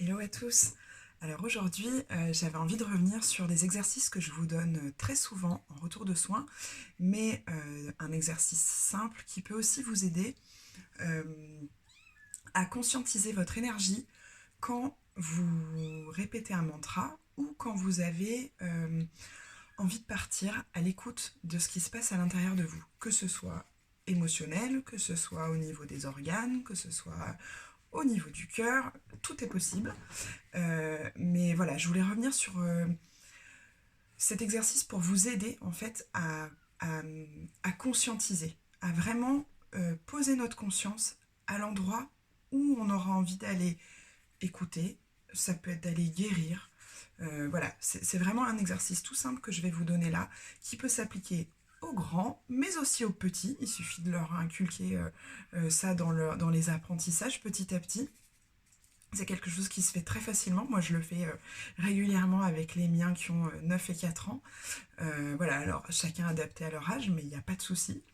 Hello à tous. Alors aujourd'hui, j'avais envie de revenir sur des exercices que je vous donne très souvent en retour de soins, mais un exercice simple qui peut aussi vous aider euh, à conscientiser votre énergie quand vous répétez un mantra ou quand vous avez envie de partir à l'écoute de ce qui se passe à l'intérieur de vous, que ce soit émotionnel, que ce soit au niveau des organes, que ce soit au niveau du cœur, tout est possible. Mais voilà, je voulais revenir sur cet exercice pour vous aider en fait à, à conscientiser, à vraiment poser notre conscience à l'endroit où on aura envie d'aller écouter. Ça peut être d'aller guérir. Voilà, c'est vraiment un exercice tout simple que je vais vous donner là, qui peut s'appliquer aux grands, mais aussi aux petits. Il suffit de leur inculquer ça dans les apprentissages petit à petit. C'est quelque chose qui se fait très facilement. Moi, je le fais régulièrement avec les miens qui ont 9 et 4 ans. Voilà, alors chacun adapté à leur âge, mais il n'y a pas de souci.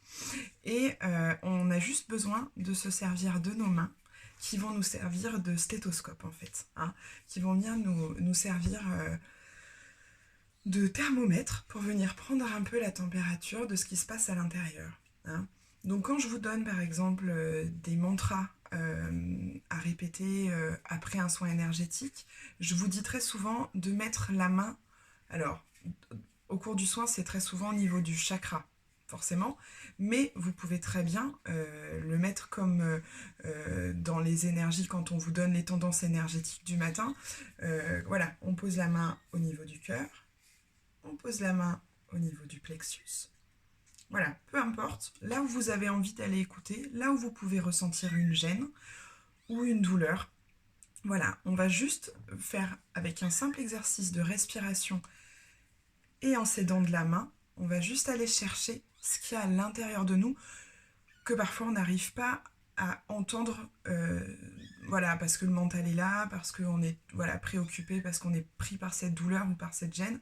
Et on a juste besoin de se servir de nos mains qui vont nous servir de stéthoscope en fait, hein, qui vont venir nous servir de thermomètre pour venir prendre un peu la température de ce qui se passe à l'intérieur, hein. Donc quand je vous donne par exemple des mantras à répéter après un soin énergétique, je vous dis très souvent de mettre la main, alors au cours du soin c'est très souvent au niveau du chakra, forcément, mais vous pouvez très bien le mettre comme dans les énergies quand on vous donne les tendances énergétiques du matin. Voilà, on pose la main au niveau du cœur, on pose la main au niveau du plexus. Voilà, peu importe, là où vous avez envie d'aller écouter, là où vous pouvez ressentir une gêne ou une douleur. Voilà, on va juste faire avec un simple exercice de respiration et en s'aidant de la main, on va juste aller chercher ce qu'il y a à l'intérieur de nous que parfois on n'arrive pas à entendre, voilà, parce que le mental est là, parce qu'on est voilà, préoccupé, parce qu'on est pris par cette douleur ou par cette gêne.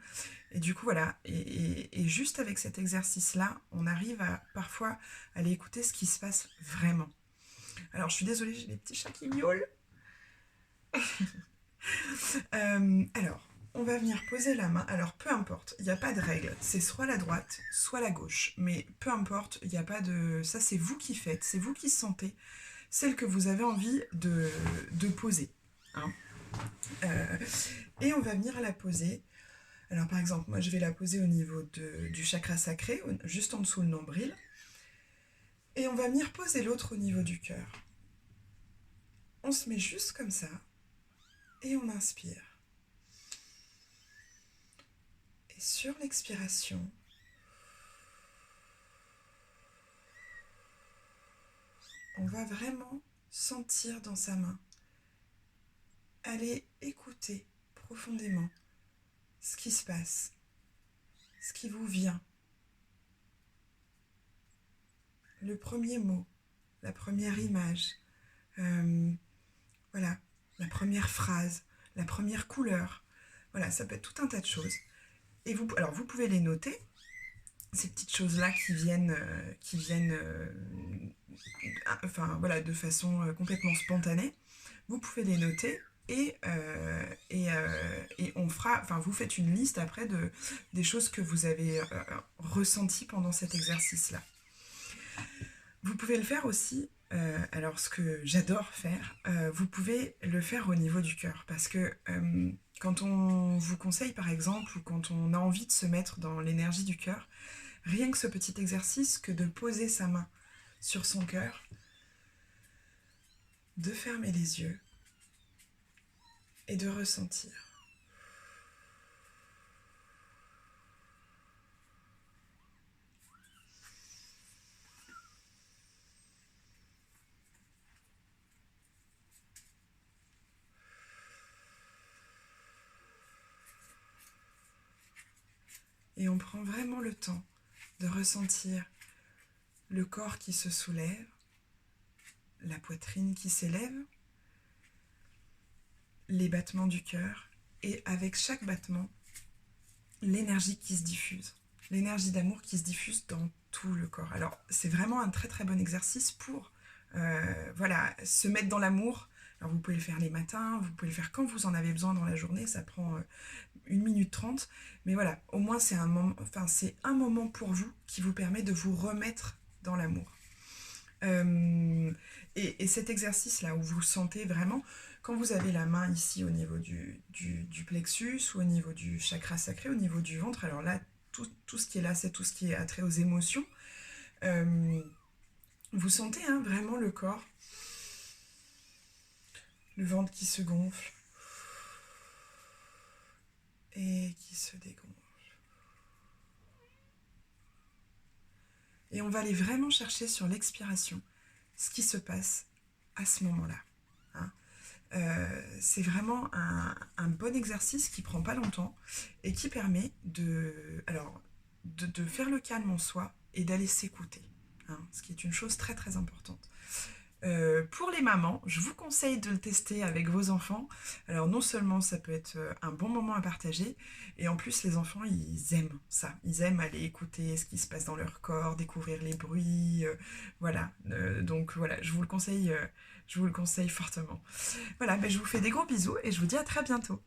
Et du coup, voilà, et juste avec cet exercice-là, on arrive à parfois aller écouter ce qui se passe vraiment. Alors, je suis désolée, j'ai des petits chats qui miaulent. Alors, on va venir poser la main. Alors, peu importe, il n'y a pas de règle. C'est soit la droite, soit la gauche. Mais peu importe, il n'y a pas de... Ça, c'est vous qui faites, c'est vous qui sentez celle que vous avez envie de poser, hein. Euh, et on va venir la poser. Alors, par exemple, moi, je vais la poser au niveau du chakra sacré, juste en dessous le nombril. Et on va venir poser l'autre au niveau du cœur. On se met juste comme ça et on inspire. Et sur l'expiration, on va vraiment sentir dans sa main. Allez écouter profondément ce qui se passe, ce qui vous vient. Le premier mot, la première image, voilà, la première phrase, la première couleur. Voilà, ça peut être tout un tas de choses. Et vous, alors vous pouvez les noter, ces petites choses-là qui viennent enfin voilà, de façon complètement spontanée. Vous pouvez les noter et on fera, enfin vous faites une liste après des choses que vous avez ressenties pendant cet exercice-là. Vous pouvez le faire aussi, alors ce que j'adore faire, vous pouvez le faire au niveau du cœur parce que quand on vous conseille par exemple ou quand on a envie de se mettre dans l'énergie du cœur, rien que ce petit exercice que de poser sa main sur son cœur, de fermer les yeux et de ressentir. Et on prend vraiment le temps de ressentir le corps qui se soulève, la poitrine qui s'élève, les battements du cœur, et avec chaque battement, l'énergie qui se diffuse, l'énergie d'amour qui se diffuse dans tout le corps. Alors c'est vraiment un très très bon exercice pour voilà, se mettre dans l'amour. Alors vous pouvez le faire les matins, vous pouvez le faire quand vous en avez besoin dans la journée, ça prend 1 minute 30, mais voilà, au moins c'est un moment pour vous qui vous permet de vous remettre dans l'amour. Et cet exercice-là, où vous sentez vraiment, quand vous avez la main ici au niveau du plexus, ou au niveau du chakra sacré, au niveau du ventre, alors là, tout ce qui est là, c'est tout ce qui est attrait aux émotions. Vous sentez vraiment le corps, le ventre qui se gonfle et qui se dégonfle. Et on va aller vraiment chercher sur l'expiration ce qui se passe à ce moment-là. C'est vraiment un bon exercice qui prend pas longtemps et qui permet de faire le calme en soi et d'aller s'écouter, ce qui est une chose très très importante. Pour les mamans, je vous conseille de le tester avec vos enfants. Alors non seulement ça peut être un bon moment à partager, et en plus les enfants ils aiment ça. Ils aiment aller écouter ce qui se passe dans leur corps, découvrir les bruits, voilà. Donc voilà, je vous le conseille fortement. Voilà, je vous fais des gros bisous et je vous dis à très bientôt.